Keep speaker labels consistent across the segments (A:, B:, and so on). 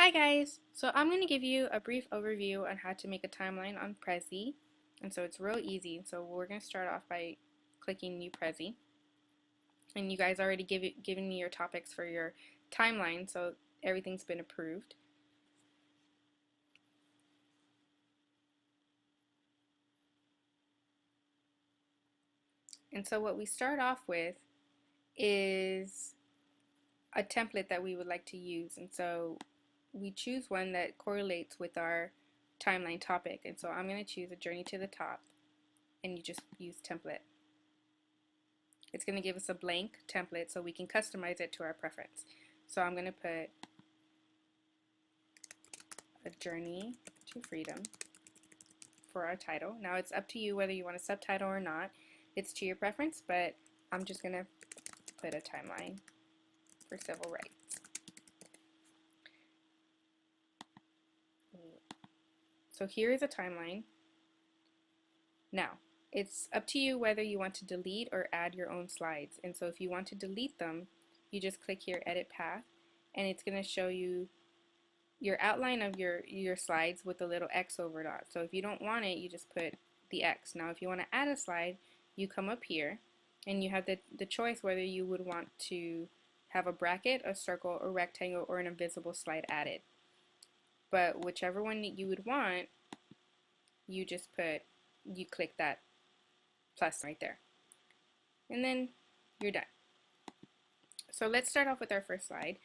A: Hi guys! So I'm going to give you a brief overview on how to make a timeline on Prezi. And so it's real easy. So we're going to start off by clicking New Prezi. And you guys already given me your topics for your timeline, so everything's been approved. And so what we start off with is a template that we would like to use. And so we choose one that correlates with our timeline topic. And so I'm going to choose a journey to the top, and you just use template. It's going to give us a blank template so we can customize it to our preference. So I'm going to put a journey to freedom for our title. Now it's up to you whether you want a subtitle or not. It's to your preference, but I'm just going to put a timeline for civil rights. So here is a timeline. Now, it's up to you whether you want to delete or add your own slides. And so if you want to delete them, you just click here, Edit Path, and it's going to show you your outline of your slides with a little X over it. So if you don't want it, you just put the X. Now if you want to add a slide, you come up here and you have the choice whether you would want to have a bracket, a circle, a rectangle, or an invisible slide added. But whichever one that you would want, you click that plus right there. And then you're done. So let's start off with our first slide.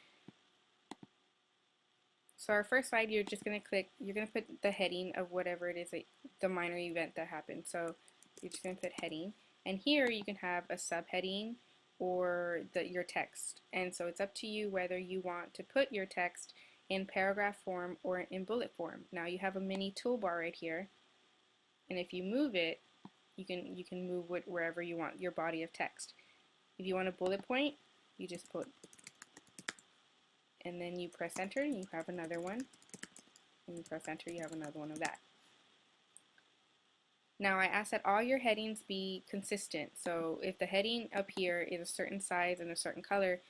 A: So our first slide, you're just going to put the heading of whatever it is, the minor event that happened. So you're just going to put heading. And here you can have a subheading or your text. And so it's up to you whether you want to put your text in paragraph form or in bullet form. Now you have a mini toolbar right here. And if you move it, you can move it wherever you want your body of text. If you want a bullet point, you just put, and then you press enter and you have another one, and you press enter, you have another one of that. Now I ask that all your headings be consistent. So if the heading up here is a certain size and a certain color,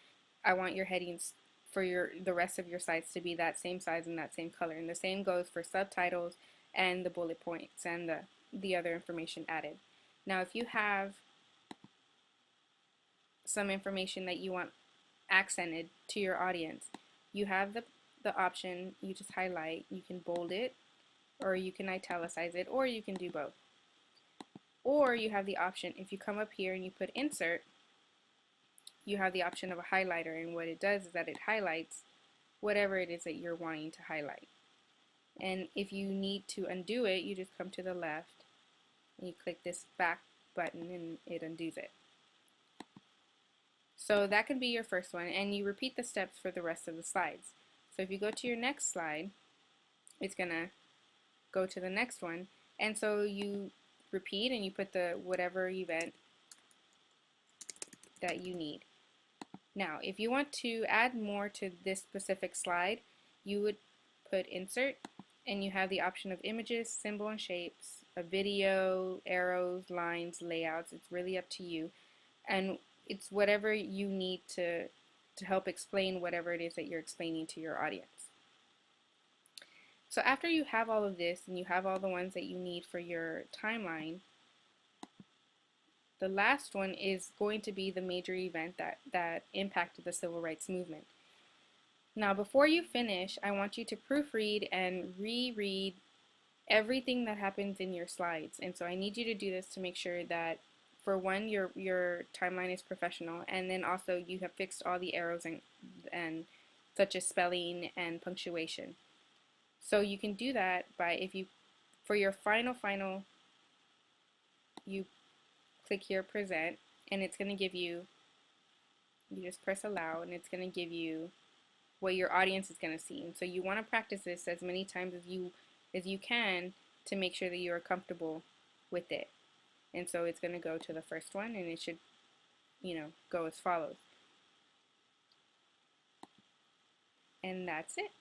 A: I want your headings for the rest of your slides to be that same size and that same color. And the same goes for subtitles and the bullet points and the other information added. Now if you have some information that you want accented to your audience, you have the option, you just highlight, you can bold it, or you can italicize it, or you can do both. Or you have the option, if you come up here and you put insert, you have the option of a highlighter, and what it does is that it highlights whatever it is that you're wanting to highlight. And if you need to undo it, you just come to the left and you click this back button and it undoes it. So that can be your first one, and you repeat the steps for the rest of the slides. So if you go to your next slide, it's going to go to the next one, and so you repeat and you put the whatever event that you need. Now if you want to add more to this specific slide, you would put insert, and you have the option of images, symbol and shapes, a video, arrows, lines, layouts. It's really up to you, and it's whatever you need to help explain whatever it is that you're explaining to your audience. So after you have all of this and you have all the ones that you need for your timeline, the last one is going to be the major event that impacted the civil rights movement. Now before you finish, I want you to proofread and reread everything that happens in your slides. And so I need you to do this to make sure that, for one, your timeline is professional, and then also you have fixed all the errors and such as spelling and punctuation. So you can do that by, for your final, you click here, present, and it's going to give you just press allow, and it's going to give you what your audience is going to see. And so you want to practice this as many times as you can to make sure that you are comfortable with it. And so it's going to go to the first one, and it should, go as follows. And that's it.